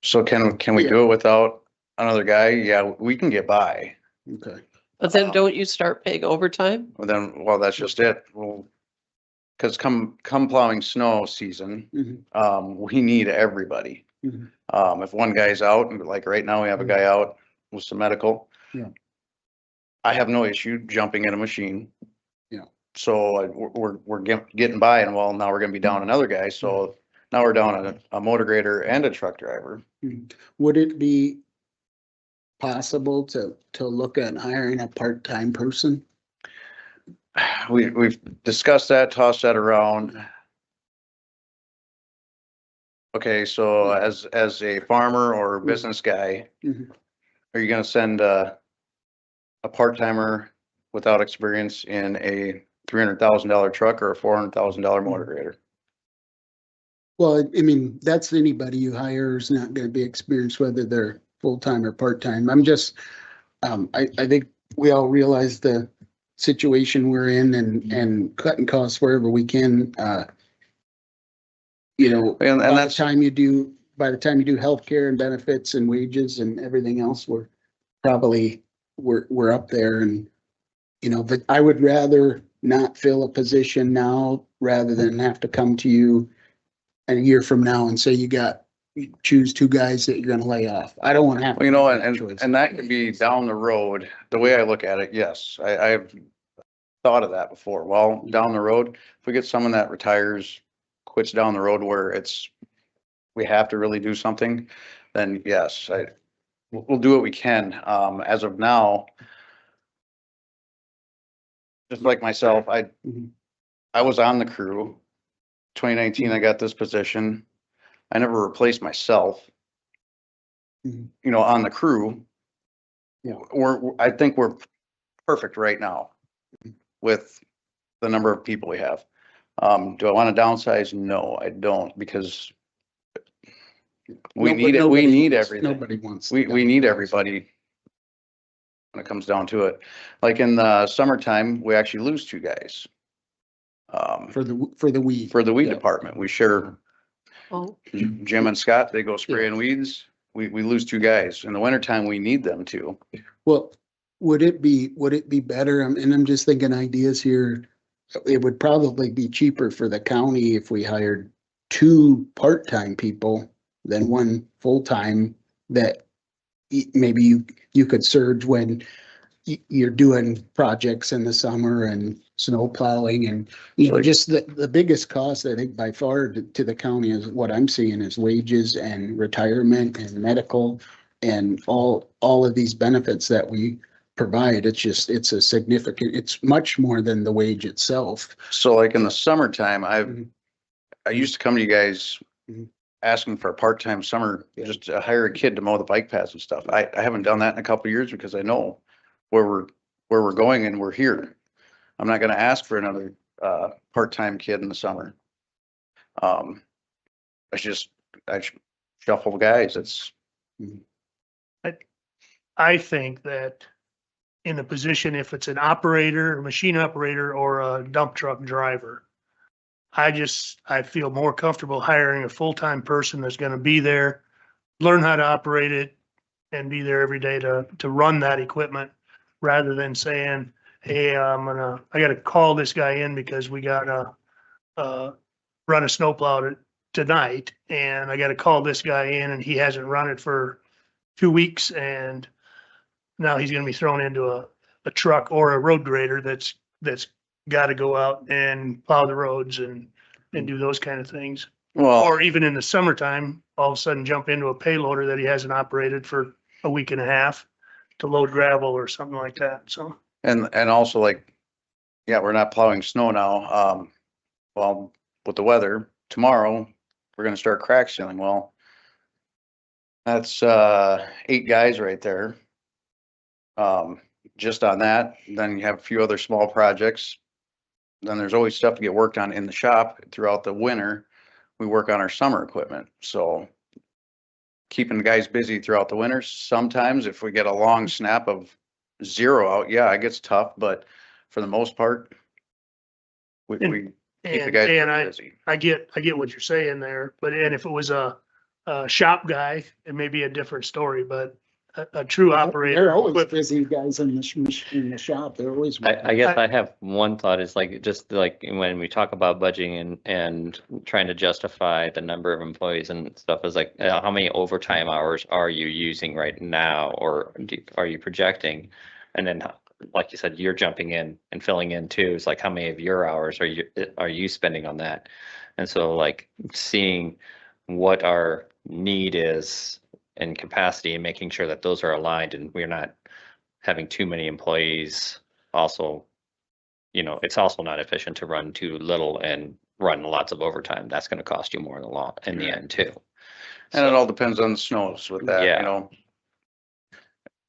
So can we do it without another guy? Yeah, we can get by. okay. But then don't you start paying overtime? Well, that's just it. Well, cause come plowing snow season, Mhm. we need everybody. Mhm. If one guy's out, and like right now we have a guy out with some medical. Yeah. I have no issue jumping in a machine. Yeah. So we're getting by and well, now we're gonna be down another guy. So now we're down a motor grader and a truck driver. Would it be possible to look at hiring a part-time person? We've discussed that, tossed that around. Okay, so as a farmer or business guy, Mhm. are you gonna send a part-timer without experience in a $300,000 truck or a $400,000 motor grader? Well, I mean, that's anybody you hire is not gonna be experienced, whether they're full-time or part-time. I'm just, I think we all realize the situation we're in and cutting costs wherever we can, you know, And by the that's, time you do healthcare and benefits and wages and everything else, we're probably, we're up there and, you know, but I would rather not fill a position now rather than have to come to you a year from now and say you choose two guys that you're gonna lay off. I don't wanna have. well, you know, to make that choice. and that could be down the road. The way I look at it, yes, I've thought of that before. Well, down the road, if we get someone that retires, quits down the road where we have to really do something, then yes, we'll do what we can. As of now, just like myself, Mhm. I was on the crew. 2019, I got this position. I never replaced myself. Mhm. You know, on the crew. Yeah. I think we're perfect right now with the number of people we have. Do I want to downsize? No, I don't, because we need it. We Nobody need wants- everything. Nobody wants. We need everybody when it comes down to it. Like in the summertime, we actually lose two guys. For the weed. For the weed Yeah. department, we share Oh, Jim and Scott, they go spraying weeds. We lose two guys. In the wintertime, we need them to. Well, would it be better, and I'm just thinking ideas here. It would probably be cheaper for the county if we hired two part-time people than one full-time that maybe you could surge when you're doing projects in the summer and snow plowing and, you know, just the biggest cost, I think by far to the county is what I'm seeing is wages and retirement and medical and all of these benefits that we provide. It's a significant, it's much more than the wage itself. So like in the summertime, Mhm. I used to come to you guys Mhm. asking for a part-time summer, Yeah. just to hire a kid to mow the bike paths and stuff. I haven't done that in a couple of years because I know where we're going and we're here. I'm not gonna ask for another part-time kid in the summer. It's just, I shuffle guys. It's, I think that in the position, if it's an operator, a machine operator, or a dump truck driver, I feel more comfortable hiring a full-time person that's gonna be there, learn how to operate it, and be there every day to run that equipment, rather than saying, hey, I gotta call this guy in because we gotta, run a snowplow tonight, and I gotta call this guy in, and he hasn't run it for 2 weeks, and now he's gonna be thrown into a truck or a road grader that's gotta go out and plow the roads and do those kind of things. well, Or even in the summertime, all of a sudden jump into a payloader that he hasn't operated for a week and a half to load gravel or something like that, so. and also like, yeah, we're not plowing snow now. Well, with the weather, tomorrow, we're gonna start crack sealing. Well, that's 8 guys right there. Just on that, then you have a few other small projects. Then there's always stuff to get worked on in the shop throughout the winter. We work on our summer equipment, so keeping the guys busy throughout the winter. Sometimes if we get a long snap of 0 out, yeah, it gets tough, but for the most part, we keep the And, guys and pretty busy. I get what you're saying there, but and if it was a shop guy, it may be a different story, but a true operator. They're always busy guys in the shop. They're always. I guess I have one thought is like, just like when we talk about budgeting and trying to justify the number of employees and stuff is like, how many overtime hours are you using right now? Or are you projecting? And then, like you said, you're jumping in and filling in too. It's like, how many of your hours are you spending on that? And so like seeing what our need is and capacity and making sure that those are aligned and we're not having too many employees. Also, you know, it's also not efficient to run too little and run lots of overtime. That's going to cost you more in the end too. And it all depends on the snows with that, Yeah. you know.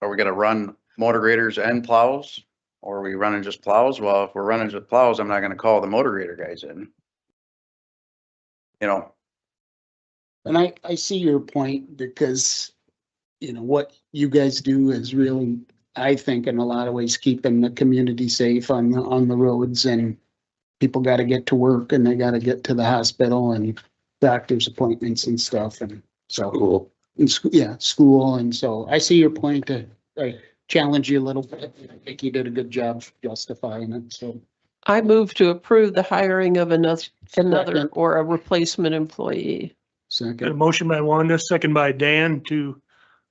Are we gonna run motor graders and plows? Or are we running just plows? Well, if we're running just plows, I'm not gonna call the motor grader guys in. You know, And I see your point because you know, what you guys do is really, I think, in a lot of ways, keeping the community safe on the roads, and people got to get to work and they got to get to the hospital and doctor's appointments and stuff. And so, Cool. yeah, school. And so I see your point. I challenge you a little bit. I think you did a good job justifying it. So I move to approve the hiring of another Second. or a replacement employee. Got a second, motion by Wanda, second by Dan to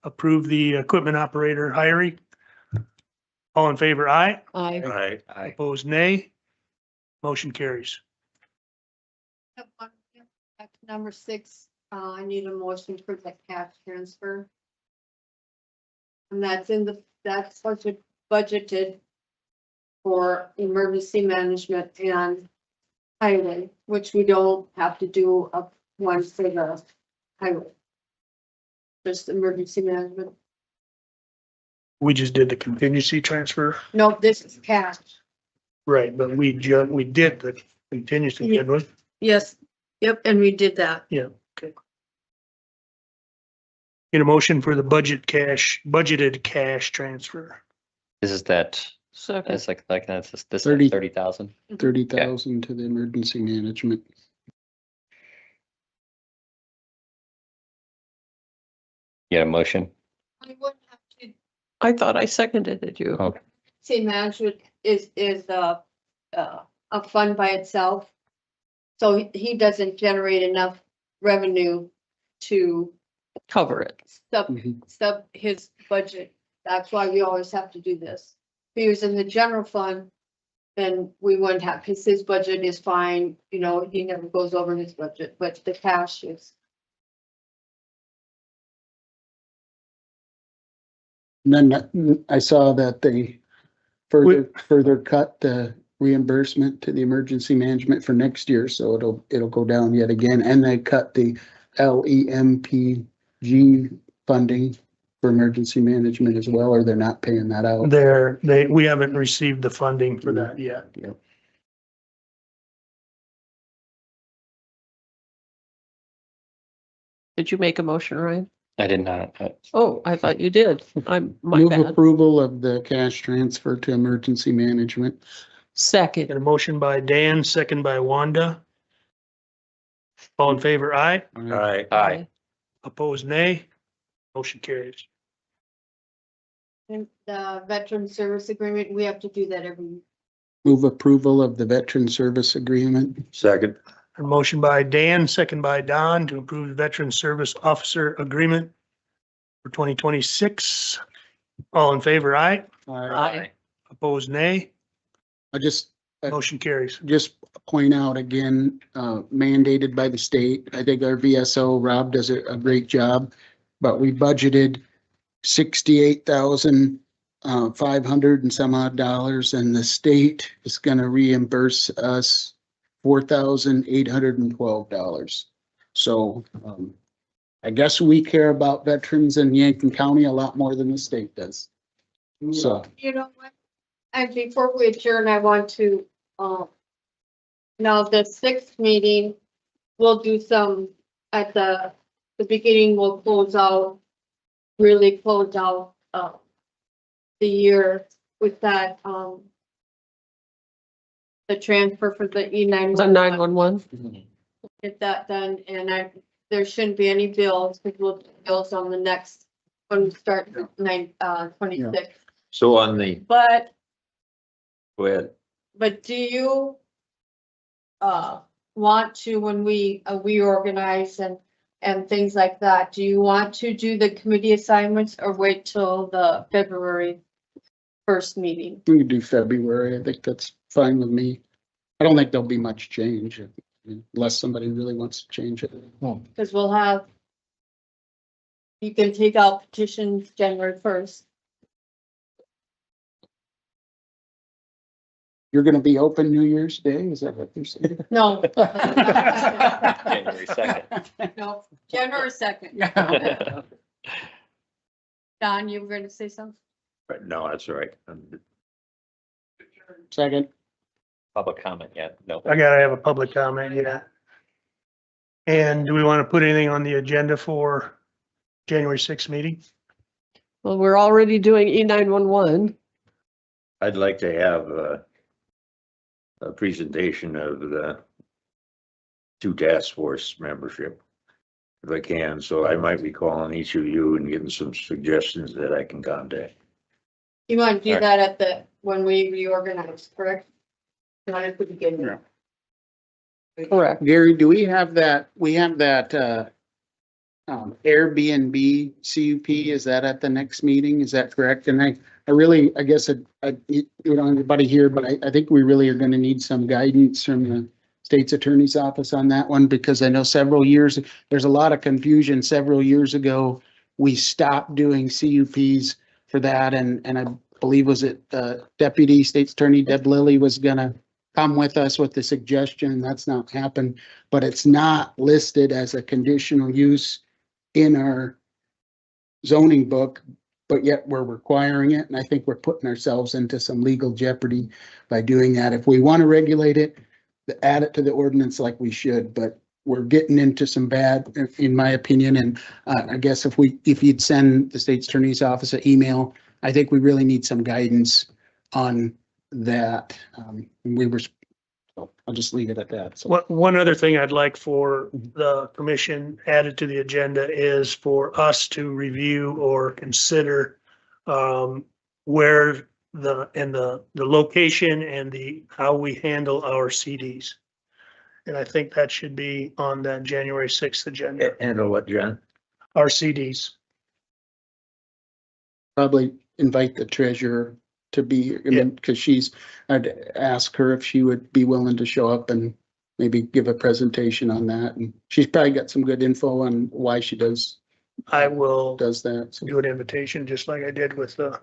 approve the equipment operator hiring. All in favor, aye. I, Right. Opposed, nay. Motion carries. number 6, I need a motion for the cash transfer. And that's that's budgeted for emergency management and highway, which we don't have to do one for the highway. Just emergency management. We just did the contingency transfer. No, this is cash. Right, but we did the contingency, didn't we? Yes, yep, and we did that. Yeah, okay. Get a motion for the budgeted cash transfer. This is that, Second. it's like that's this 30. 30,000. 30,000 to the emergency management. You got a motion? I wouldn't have to I thought I seconded it, you. Okay. say management is a fund by itself. So he doesn't generate enough revenue to Cover it. sub his budget. That's why we always have to do this. If he was in the general fund, then we wouldn't have, because his budget is fine, you know, he never goes over his budget, but the cash is. And then I saw that they further cut the reimbursement to the emergency management for next year, so it'll go down yet again. And they cut the LEMPG funding for emergency management as well, or they're not paying that out. We haven't received the funding for that yet. Yep. Did you make a motion, Ryan? I did not. Oh, I thought you did. My Move bad. approval of the cash transfer to emergency management. Got Second. a motion by Dan, second by Wanda. All in favor, aye. Aye. Aye. Opposed, nay. Motion carries. And the veteran service agreement, we have to do that every year. Move approval of the veteran service agreement. Second. A motion by Dan, second by Don to approve the Veteran Service Officer Agreement for 2026. All in favor, aye. Aye. Opposed, nay. I just Motion carries. point out again, mandated by the state. I think our VSO, Rob, does a great job, but we budgeted 68,500 and some odd dollars, and the state is gonna reimburse us $4,812. So, I guess we care about veterans in Yankton County a lot more than the state does. So, You know what? And before we adjourn, I want to, now the 6th meeting, we'll do some, at the beginning, we'll really close out, the year with that, the transfer for the E9. The 911. Get that done, and there shouldn't be any bills, because we'll do bills on the next, when we start 26. So on the, But go ahead. do you want to, when we reorganize and things like that, do you want to do the committee assignments or wait till the February 1st meeting? we could do February. I think that's fine with me. I don't think there'll be much change unless somebody really wants to change it. Because we'll have, you can take out petitions January 1st. You're gonna be open New Year's Day? Is that what you're saying? No. January 2nd. No, January 2nd. Don, you were gonna say something? No, that's all right. Second. Public comment yet? No. I gotta have a public comment, yeah. And do we want to put anything on the agenda for January 6th meeting? Well, we're already doing E911. I'd like to have a presentation of the two task force membership. If I can, so I might be calling each of you and getting some suggestions that I can contact. You want to do Alright. that at when we reorganize, correct? Not at the beginning. Yeah. Correct. Gary, do we have that, Airbnb CUP, is that at the next meeting? Is that correct? And I really, I guess, you know, everybody here, but I think we really are gonna need some guidance from the state's attorney's office on that one, because I know there's a lot of confusion. Several years ago, we stopped doing CUPs for that, and I believe was it Deputy State's Attorney Deb Lilly was gonna come with us with the suggestion. That's not happened, but it's not listed as a conditional use in our zoning book, but yet we're requiring it. And I think we're putting ourselves into some legal jeopardy by doing that. If we want to regulate it, add it to the ordinance like we should, but we're getting into some bad, in my opinion. And I guess if you'd send the state's attorney's office an email, I think we really need some guidance on that. So I'll just leave it at that. So One other thing I'd like for the commission added to the agenda is for us to review or consider where the location and how we handle our CDs. And I think that should be on that January 6th agenda, And what, John? our CDs. probably invite the treasurer to be, I mean, because I'd ask her if she would be willing to show up and maybe give a presentation on that. And she's probably got some good info on why she does I will that. So do an invitation just like I did with the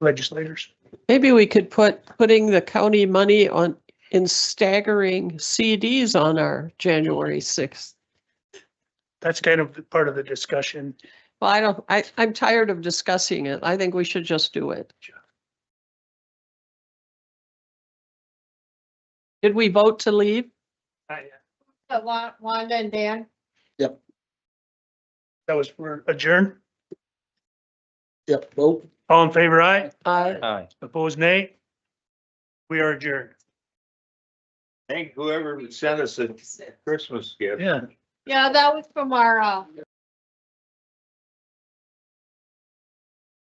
legislators. Maybe we could putting the county money in staggering CDs on our January 6th. That's kind of part of the discussion. Well, I'm tired of discussing it. I think we should just do it. Did we vote to leave? Wanda and Dan? That was for adjourn. Yep, vote. All in favor, aye. Aye. Opposed, nay. We are adjourned. Thank whoever sent us a Christmas gift. Yeah. Yeah, that was from our